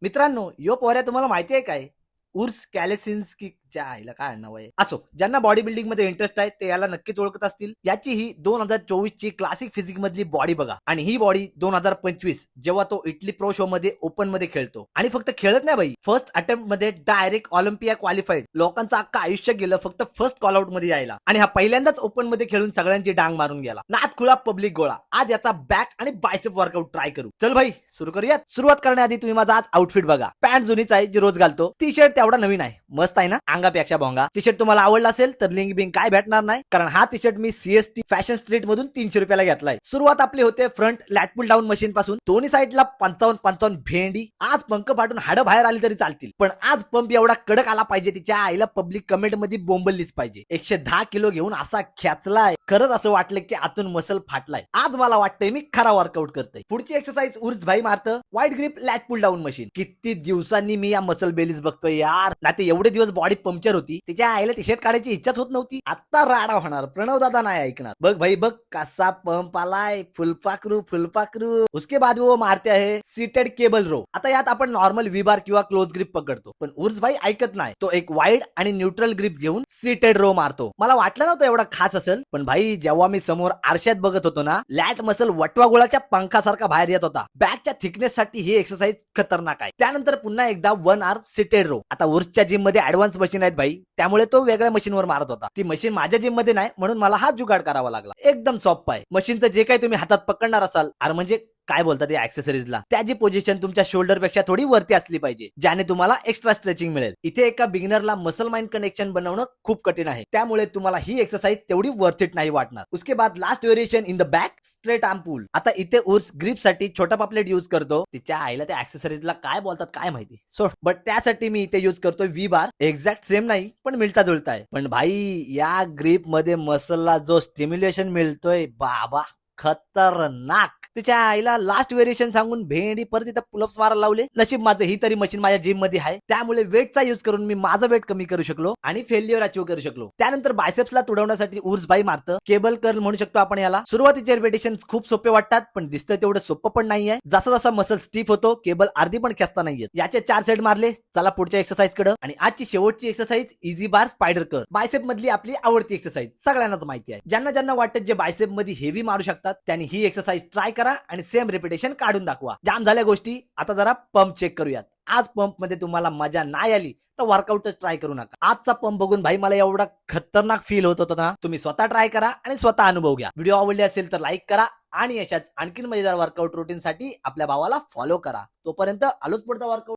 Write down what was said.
मित्रांनो, यो पोऱ्या तुम्हाला माहिती आहे काय? उर्स कॅलेसिन्स्कीच्या आईला काय नाव आहे? असो, ज्यांना बॉडी बिल्डिंग मध्ये इंटरेस्ट आहे ते याला नक्कीच ओळखत असतील. याची ही 2024 ची क्लासिक फिजिक मधली बॉडी बघा आणि ही बॉडी 2025 जेव्हा तो इटली प्रो शो मध्ये ओपन मध्ये खेळतो आणि फक्त खेळत नाही भाई, फर्स्ट अटेम्प्ट मध्ये डायरेक्ट ऑलिम्पिया क्वालिफाईड. लोकांचं अख्खा आयुष्य गेलं फक्त फर्स्ट कॉल आउट मध्ये यायला आणि हा पहिल्यांदाच ओपन मध्ये खेळून सगळ्यांची डांग मारून गेला. नाद खुला पब्लिक गोळा. आज याचा बॅक आणि बायसेप वर्कआउट ट्राय करू. चल भाई सुरू करूयात. सुरुवात करण्याआधी तुम्ही माझा आज आउटफिट बघा. पॅन्ट जुनीच आहे जी रोज घालतो. टी शर्ट तेवढा नवीन आहे, मस्त आहे ना, अंगापेक्षा भोंगा. टी शर्ट तुम्हाला आवडला असेल तर लिंक बिंक काय भेटणार नाही, कारण हा टी शर्ट मी सीएसटी फॅशन स्ट्रीट मधून 300 रुपयाला घेतलाय. सुरुवात आपली होते फ्रंट लॅट पुल डाऊन मशीन पासून. दोन्ही साईडला 55-55 भेंडी. आज पंख फाटून हाडं बाहेर आली तरी चालतील, पण आज पंप एवढा कडक आला पाहिजे तिच्या आईला पब्लिक कमेंट मध्ये बोंबललीच पाहिजे. 110 किलो घेऊन असा खेचलाय, खरंच असं वाटलं की आतून मसल फाटलाय. आज मला वाटतंय मी खरा वर्कआउट करतोय. पुढची एक्सरसाइज उर्स भाई मारतं वाईड ग्रिप लॅट पुल डाऊन मशीन. किती दिवसांनी मी या मसल बेलीज बघतोय यार. नाते एवढे दिवस बॉडी पंक्चर होती, तिच्या आईला टी शर्ट काढायची इच्छाच होत नव्हती. आता राडा होणार, प्रणव दादा नाही ऐकणार. बघ भाई बघ कसा पंप आलाय, फुलपाकरू फुलपाकरू. उसके बाद वो मारते आहे सीटेड केबल रो. आता यात आपण नॉर्मल वी बार किंवा क्लोज ग्रिप पकडतो, पण उर्स भाई ऐकत नाही. तो एक वाईड आणि न्यूट्रल ग्रिप घेऊन सीटेड रो मारतो. मला वाटलं नव्हतं एवढा खास असेल, पण भाई जेव्हा मी समोर आरशात बघत होतो ना, लॅट मसल वटवा गोळाच्या पंखासारखा बाहेर येत होता. बॅकच्या थिकनेस साठी ही एक्सरसाइज खतरनाक आहे. त्यानंतर पुन्हा एकदा 1 आर्म सीटेड रो. आता उर्सच्या जिम मध्ये ऍडव्हान्स मशीन आहेत भाई, त्यामुळे तो वेगळ्या मशीनवर मारत होता. ती मशीन माझ्या जिम मध्ये नाही, म्हणून मला हा जुगाड करावा लागला. एकदम सॉफ्ट आहे. मशीनचं जे काही तुम्ही हातात पकडणार असाल, अरे म्हणजे काय बोलतात या ऍक्सेसरीजला, त्याची पोझिशन तुमच्या शोल्डर पेक्षा थोडी वरती असली पाहिजे, ज्याने तुम्हाला एक्स्ट्रा स्ट्रेचिंग मिळेल. इथे एका बिगिनरला मसल माइंड कनेक्शन बनवणं खूप कठीण आहे, त्यामुळे तुम्हाला ही एक्सरसाइज तेवढी वर्थ इट नाही वाटणार. उसके बाद last variation in the back straight arm pull. आता इथे उर्स ग्रिप साठी छोटा पापलेट युज करतो. तिच्या आईला त्या ऍक्सेसरीजला काय बोलतात काय माहिती, सो बट त्यासाठी मी इथे युज करतोय वी बार. एक्झॅक्ट सेम नाही, पण मिळता जुळता आहे. पण भाई या ग्रिप मध्ये मसलला जो स्टिम्युलेशन मिळतोय बाबा, खतरनाक. तिच्या आईला लास्ट व्हेरिएशन सांगून भेंडी परत इथं पुलअप्स मारायला लावले. नशीब माझं ही तरी मशीन माझ्या जिम मध्ये आहे, त्यामुळे वेटचा युज करून मी माझं वेट कमी करू शकलो आणि फेल्युअर अचीव करू शकलो. त्यानंतर बायसेप्सला तुडवण्यासाठी उर्स भाई मारतं केबल कर्ल म्हणू शकतो आपण याला. सुरुवातीचे रिपिटेशन खूप सोपे वाटतात, पण दिसतं तेवढं सोपं पण नाहीये. जसा जसा मसल स्टीफ होतो, केबल अर्धी पण खेचता नाहीये. याचे 4 सेट मारले. चला पुढच्या एक्सरसाइज कडे. आणि आजची शेवटची एक्सरसाइज इझी बार स्पायडर कर्ल. बायसेप मधली आपली आवडती एक्सरसाइज, सगळ्यांनाच माहिती आहे. ज्यांना ज्यांना वाटतं जे बायसेप मध्ये हेवी मारू शकतात त्यांनी ही एक्सरसाइज ट्राय करा आणि सेम रिपिटेशन काढून दाखवा. जाम झाल्या गोष्टी, आता जरा पंप चेक करूयात. आज पंप मध्ये तुम्हाला मजा नाही आली तर वर्कआउटच ट्राय करू नका. आजचा पंप बघून भाई मला एवढा खतरनाक फील होत होता ना. तुम्ही स्वतः ट्राय करा आणि स्वतः अनुभव घ्या. व्हिडिओ आवडले असेल तर लाईक करा आणि अशाच आणखीन मजेदार वर्कआउट रुटीन साठी आपल्या भावाला फॉलो करा. तोपर्यंत आलोच पुढचा वर्कआउट.